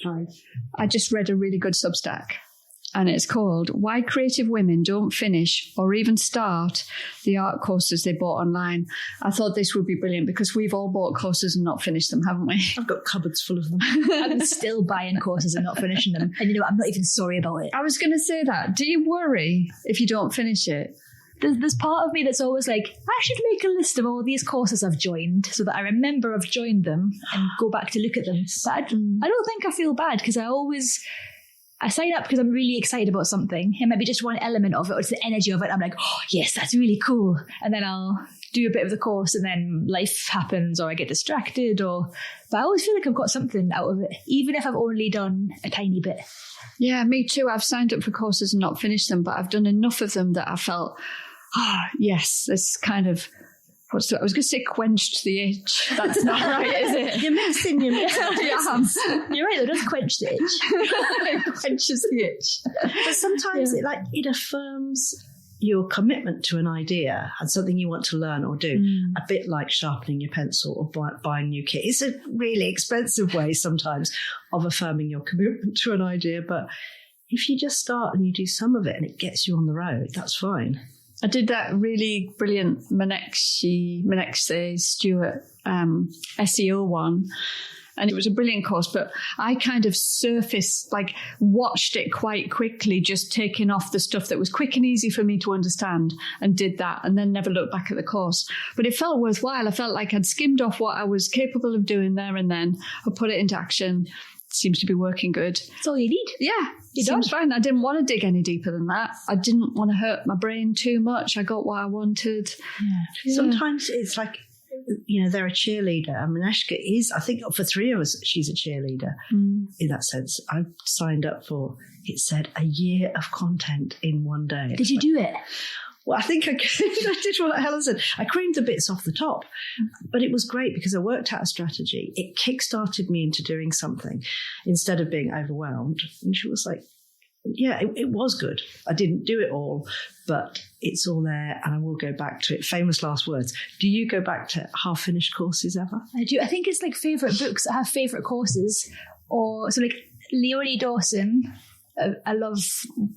time. I just read a really good Substack, and it's called Why Creative Women Don't Finish or Even Start the Art Courses They Bought Online. I thought this would be brilliant because we've all bought courses and not finished them, haven't we? I've got cupboards full of them. I'm still buying courses and not finishing them. And you know what? I'm not even sorry about it. I was going to say that. Do you worry if you don't finish it? There's part of me that's always like, I should make a list of all these courses I've joined so that I remember I've joined them and go back to look at them. But I don't think I feel bad because I sign up because I'm really excited about something. It might be just one element of it or it's the energy of it. I'm like, oh, yes, that's really cool. And then I'll do a bit of the course and then life happens or I get distracted. But I always feel like I've got something out of it, even if I've only done a tiny bit. Yeah, me too. I've signed up for courses and not finished them, but I've done enough of them that I felt, yes, it's kind of, I was going to say quenched the itch. That's not right, is it? You're mixing your arms. You're right, it does quench the itch. It quenches the itch. But sometimes it affirms your commitment to an idea and something you want to learn or do, a bit like sharpening your pencil or buying new kit. It's a really expensive way sometimes of affirming your commitment to an idea, but if you just start and you do some of it and it gets you on the road, that's fine. I did that really brilliant Menexi Stewart SEO one, and it was a brilliant course, but I kind of watched it quite quickly, just taking off the stuff that was quick and easy for me to understand, and did that, and then never looked back at the course. But it felt worthwhile. I felt like I'd skimmed off what I was capable of doing there and then. I put it into action. It seems to be working good. That's all you need. Yeah. It seems fine. I didn't want to dig any deeper than that. I didn't want to hurt my brain too much. I got what I wanted. Yeah. Sometimes it's like, they're a cheerleader. I mean, Ashka is, I think for three of us, she's a cheerleader in that sense. I signed up for, it said, a year of content in one day. Did you do it? Well, I think I did what Helen said. I creamed the bits off the top, but it was great because I worked out a strategy. It kick-started me into doing something instead of being overwhelmed. And she was like, yeah, it was good. I didn't do it all, but it's all there and I will go back to it. Famous last words. Do you go back to half-finished courses ever? I do. I think it's like favourite books. I have favourite courses. So like Leonie Dawson, I love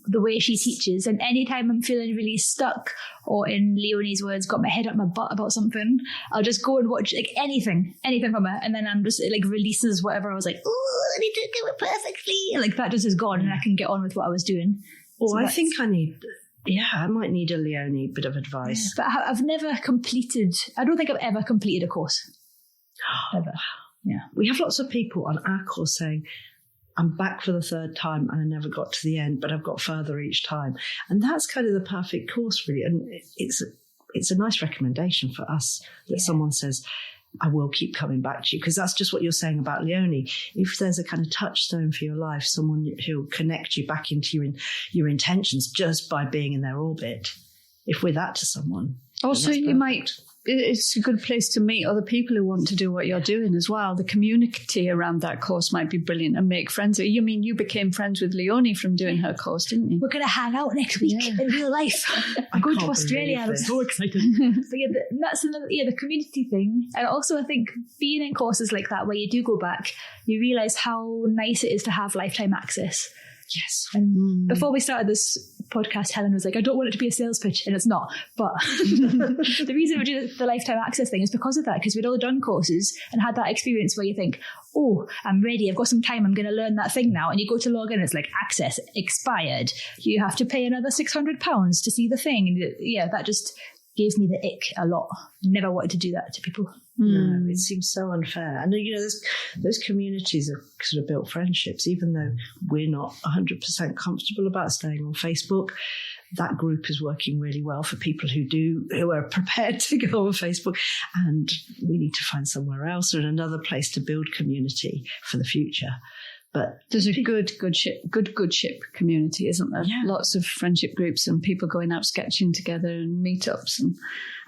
the way she teaches, and anytime I'm feeling really stuck or, in Leonie's words, got my head up my butt about something, I'll just go and watch like anything from her, and then I'm just, it like releases whatever I was like, oh, I need to do it perfectly, and like that just is gone and I can get on with what I was doing. Oh, so I think I might need a Leonie bit of advice. Yeah, but I've never completed, I don't think I've ever completed a course. Ever. Yeah. We have lots of people on our course saying, I'm back for the third time and I never got to the end, but I've got further each time. And that's kind of the perfect course, really. And it's a nice recommendation for us that someone says, I will keep coming back to you, because that's just what you're saying about Leonie. If there's a kind of touchstone for your life, someone who'll connect you back into your intentions just by being in their orbit, if we're that to someone. Also, it's a good place to meet other people who want to do what you're doing as well. The community around that course might be brilliant and make friends. You became friends with Leonie from doing her course, didn't you? We're going to hang out next week in real life. I'm going to Australia. I'm so excited. So that's the community thing. And also I think being in courses like that where you do go back, you realise how nice it is to have lifetime access. Yes. And before we started this podcast, Helen was like, I don't want it to be a sales pitch, and it's not. But the reason we do the lifetime access thing is because of that, because we'd all done courses and had that experience where you think, oh, I'm ready, I've got some time, I'm going to learn that thing now. And you go to log in, it's like, access expired. You have to pay another £600 to see the thing. And that just gave me the ick a lot. Never wanted to do that to people. No, it seems so unfair. And those communities have sort of built friendships, even though we're not 100% comfortable about staying on Facebook. That group is working really well for people who are prepared to go on Facebook, and we need to find somewhere else or another place to build community for the future. But there's a good ship community, isn't there? Yeah. Lots of friendship groups and people going out sketching together and meetups.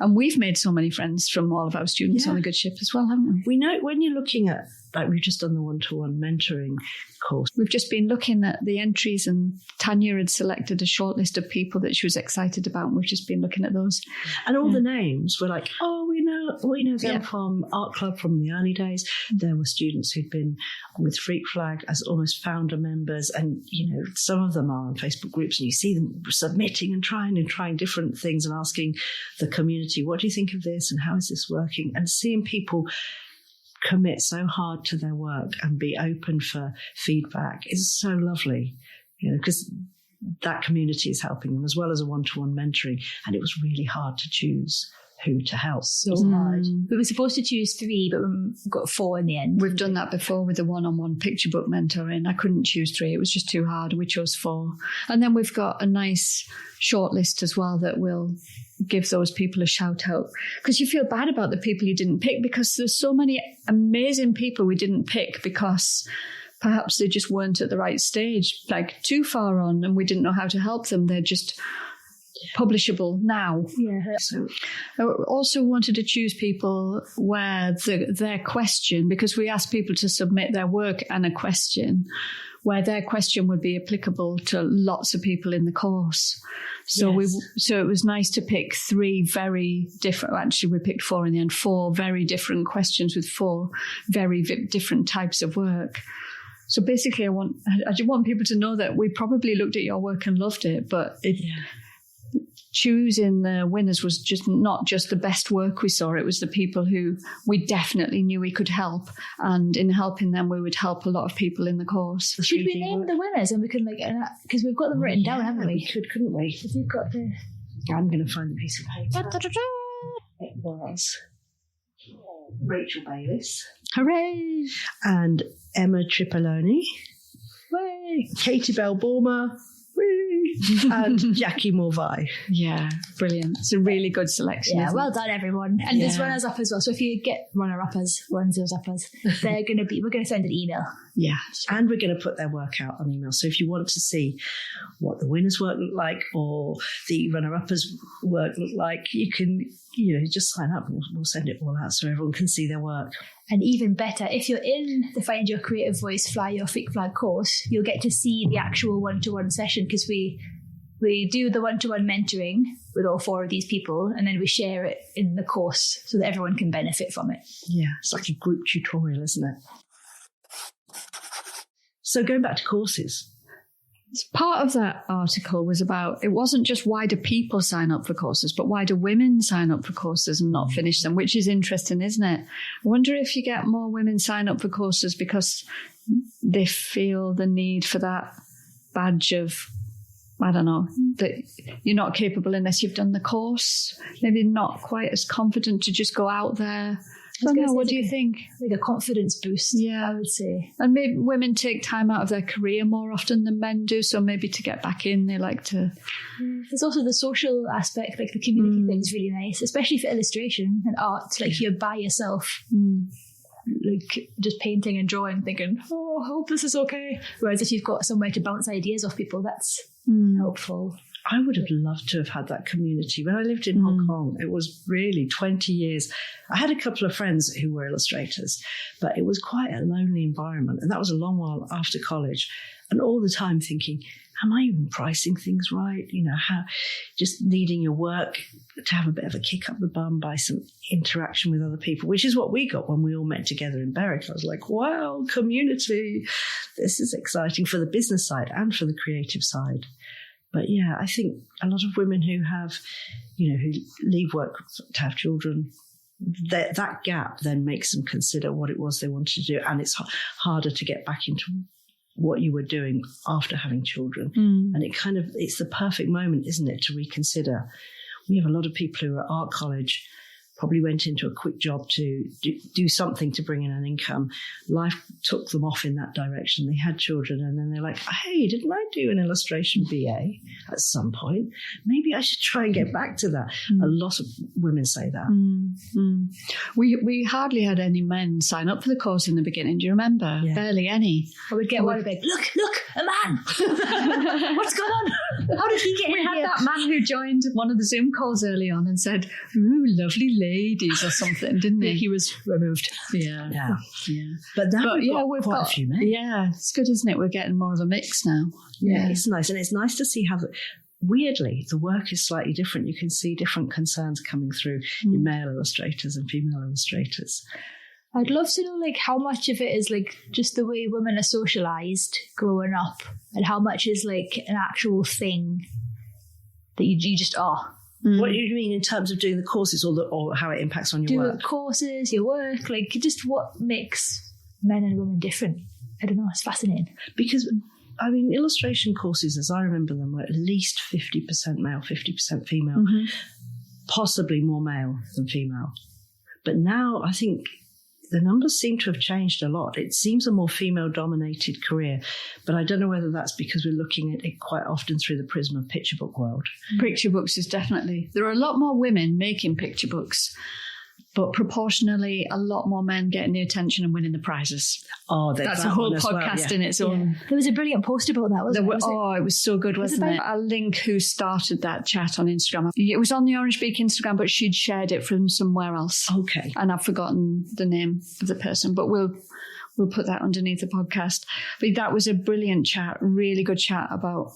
And we've made so many friends from all of our students on the Good Ship as well, haven't we? We know when you're looking at, like we've just done the one-to-one mentoring course. We've just been looking at the entries, and Tanya had selected a short list of people that she was excited about, and we've just been looking at those. And all the names were like, oh, we know we know them from art club from the early days. There were students who'd been with Freak Flag as almost founder members, and some of them are on Facebook groups, and you see them submitting and trying different things and asking the community, what do you think of this and how is this working? And seeing people commit so hard to their work and be open for feedback is so lovely, because that community is helping them as well as a one-to-one mentoring, and it was really hard to choose who to help. So hard. We were supposed to choose 3, but we got 4 in the end. We've done that before with the one-on-one picture book mentoring. I couldn't choose 3. It was just too hard. We chose 4. And then we've got a nice short list as well that will give those people a shout out. Because you feel bad about the people you didn't pick, because there's so many amazing people we didn't pick because perhaps they just weren't at the right stage, like too far on, and we didn't know how to help them. They're just publishable now. Yeah. So I also wanted to choose people where their question, because we asked people to submit their work and a question, where their question would be applicable to lots of people in the course. So so it was nice to pick 3 very different, actually we picked 4 in the end, 4 very different questions with 4 very different types of work. So basically I just want people to know that we probably looked at your work and loved it, but choosing the winners was just not just the best work we saw. It was the people who we definitely knew we could help, and in helping them we would help a lot of people in the course. Should we name the winners, and we can because we've got them written down, haven't we? We could, couldn't we? If you've got the... I'm going to find the piece of paper. It was Rachel Bayliss. Hooray! And Emma Tripoloni. Way! Katie Bell Bormer. And Jackie Morvai. Yeah, brilliant. It's a really good selection. Yeah, well done, everyone. And there's runners up as well. So if you get runner-uppers, ones-uppers, we're going to send an email. Yeah. And we're going to put their work out on email. So if you want to see what the winners' work look like or the runner-uppers' work look like, you can, just sign up and we'll send it all out so everyone can see their work. And even better, if you're in the Find Your Creative Voice Fly Your Freak Flag course, you'll get to see the actual one-to-one session, because we do the one-to-one mentoring with all 4 of these people, and then we share it in the course so that everyone can benefit from it. Yeah, it's like a group tutorial, isn't it? So going back to courses. Part of that article was about, it wasn't just why do people sign up for courses, but why do women sign up for courses and not finish them, which is interesting, isn't it? I wonder if you get more women sign up for courses because they feel the need for that badge of, I don't know, that you're not capable unless you've done the course. Maybe not quite as confident to just go out there. I don't know, what do you think? Like a confidence boost, I would say. And maybe women take time out of their career more often than men do, so maybe to get back in, they like to... There's also the social aspect, like the community thing is really nice, especially for illustration and art. Like you're by yourself, like just painting and drawing, thinking, oh, I hope this is okay. Whereas if you've got somewhere to bounce ideas off people, that's helpful. I would have loved to have had that community. When I lived in Hong Kong, it was really 20 years. I had a couple of friends who were illustrators, but it was quite a lonely environment. And that was a long while after college. And all the time thinking, am I even pricing things right? How just needing your work to have a bit of a kick up the bum by some interaction with other people, which is what we got when we all met together in Berwick. I was like, wow, community. This is exciting for the business side and for the creative side. But yeah, I think a lot of women who have, who leave work to have children, that gap then makes them consider what it was they wanted to do. And it's harder to get back into what you were doing after having children. And it's the perfect moment, isn't it, to reconsider. We have a lot of people who are at art college, probably went into a quick job to do something to bring in an income. Life took them off in that direction. They had children and then they're like, hey, didn't I do an illustration BA at some point? Maybe I should try and get back to that. A lot of women say that. We hardly had any men sign up for the course in the beginning. Do you remember? Yeah. Barely any. I would get one big, look, a man. What's going on? How did he get in here? We had that man who joined one of the Zoom calls early on and said, ooh, lovely ladies or something, didn't he? He was removed. Yeah. But now we've got quite a few men. Yeah, it's good, isn't it? We're getting more of a mix now. Yeah, it's nice. And it's nice to see how weirdly, the work is slightly different. You can see different concerns coming through in male illustrators and female illustrators. I'd love to know, like, how much of it is, like, just the way women are socialised growing up, and how much is, like, an actual thing that you just are. What do you mean in terms of doing the courses or how it impacts on your work? The courses, your work, like, just what makes men and women different. I don't know, it's fascinating. Because, I mean, illustration courses, as I remember them, were at least 50% male, 50% female, possibly more male than female. But now I think the numbers seem to have changed a lot. It seems a more female-dominated career, but I don't know whether that's because we're looking at it quite often through the prism of picture book world. Picture books is definitely... There are a lot more women making picture books, but proportionally a lot more men getting the attention and winning the prizes. Oh, that's a whole podcast in its own. There was a brilliant post about that, wasn't it? It was so good, wasn't it? I'll link who started that chat on Instagram. It was on the Orange Beak Instagram, but she'd shared it from somewhere else. Okay. And I've forgotten the name of the person, but we'll put that underneath the podcast. But that was a brilliant chat, really good chat about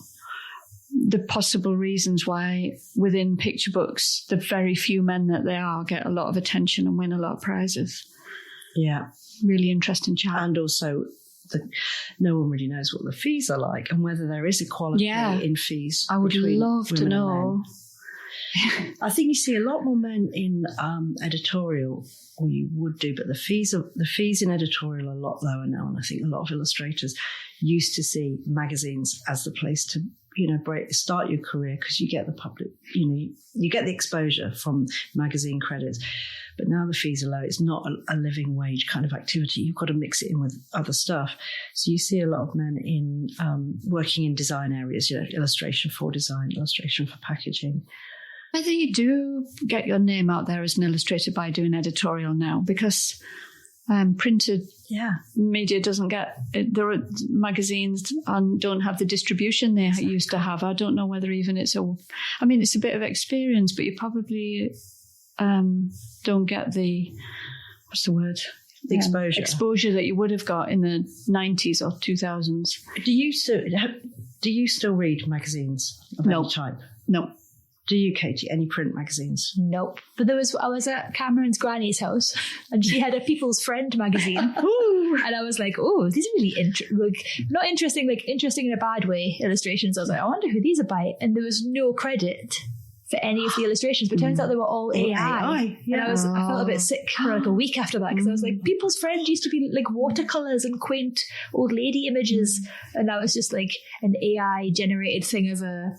the possible reasons why within picture books, the very few men that they are get a lot of attention and win a lot of prizes. Yeah. Really interesting chat. And also, no one really knows what the fees are like and whether there is equality in fees. I would love to know. I think you see a lot more men in editorial, or you would do, but the fees in editorial are a lot lower now. And I think a lot of illustrators used to see magazines as the place to, start your career, because you get the public, you get the exposure from magazine credits. But now the fees are low. It's not a living wage kind of activity. You've got to mix it in with other stuff. So you see a lot of men in working in design areas, illustration for design, illustration for packaging. I think you do get your name out there as an illustrator by doing editorial now, because printed media doesn't get it. There are magazines and don't have the distribution they used to have. I don't know whether even it's a bit of experience, but you probably don't get the, what's the word? The exposure that you would have got in the 90s or 2000s. Do you still read magazines of any type? No. Do you, Katie, any print magazines? Nope. But I was at Cameron's granny's house and she had a People's Friend magazine. And I was like, oh, these are really not interesting, like interesting in a bad way, illustrations. I was like, I wonder who these are by. And there was no credit for any of the illustrations, but it turns out they were all AI. Yeah. And I felt a bit sick for like a week after that, because I was like, People's Friend used to be like watercolours and quaint old lady images, and now it's just like an AI generated thing of a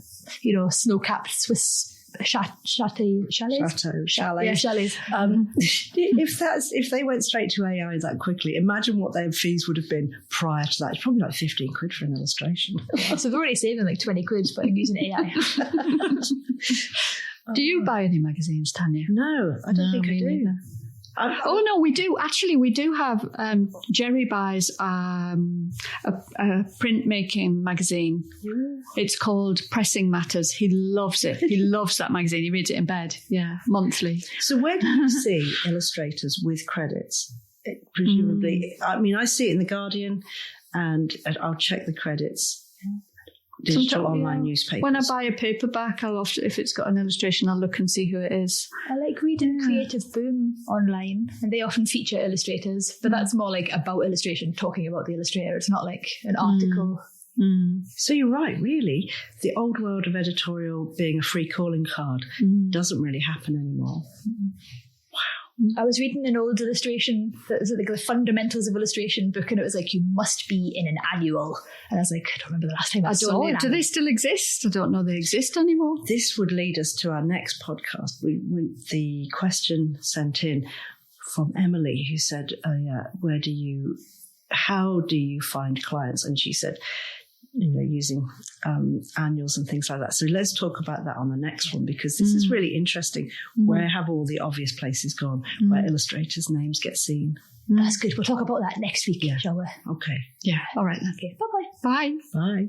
snow-capped Swiss chalets. Yeah, chalets. If they went straight to AI that quickly, imagine what their fees would have been prior to that. It's probably like 15 quid for an illustration. So they're already saving like 20 quid by using AI. Do you buy any magazines, Tanya? No, I don't think I do. Neither. No, we do. Actually, we do have, Jerry buys a printmaking magazine. It's called Pressing Matters. He loves it. He loves that magazine. He reads it in bed. Yeah, monthly. So where do you see illustrators with credits? Presumably, I mean, I see it in The Guardian, and I'll check the credits. Digital online newspapers. When I buy a paperback, I'll often, if it's got an illustration, I'll look and see who it is. I like reading Creative Boom online, and they often feature illustrators, but that's more like about illustration, talking about the illustrator. It's not like an article. So you're right, really. The old world of editorial being a free calling card doesn't really happen anymore. I was reading an old illustration that was like the fundamentals of illustration book, and it was like, you must be in an annual. And I was like, I don't remember the last time I saw it. Do they still exist? I don't know they exist anymore. This would lead us to our next podcast. The question sent in from Emily, who said, how do you find clients? And she said, using annuals and things like that. So let's talk about that on the next one, because this is really interesting. Where have all the obvious places gone where illustrators' names get seen? That's good. We'll talk about that next week, shall we? Okay. Yeah. All right then. Okay. Bye-bye. Bye. Bye.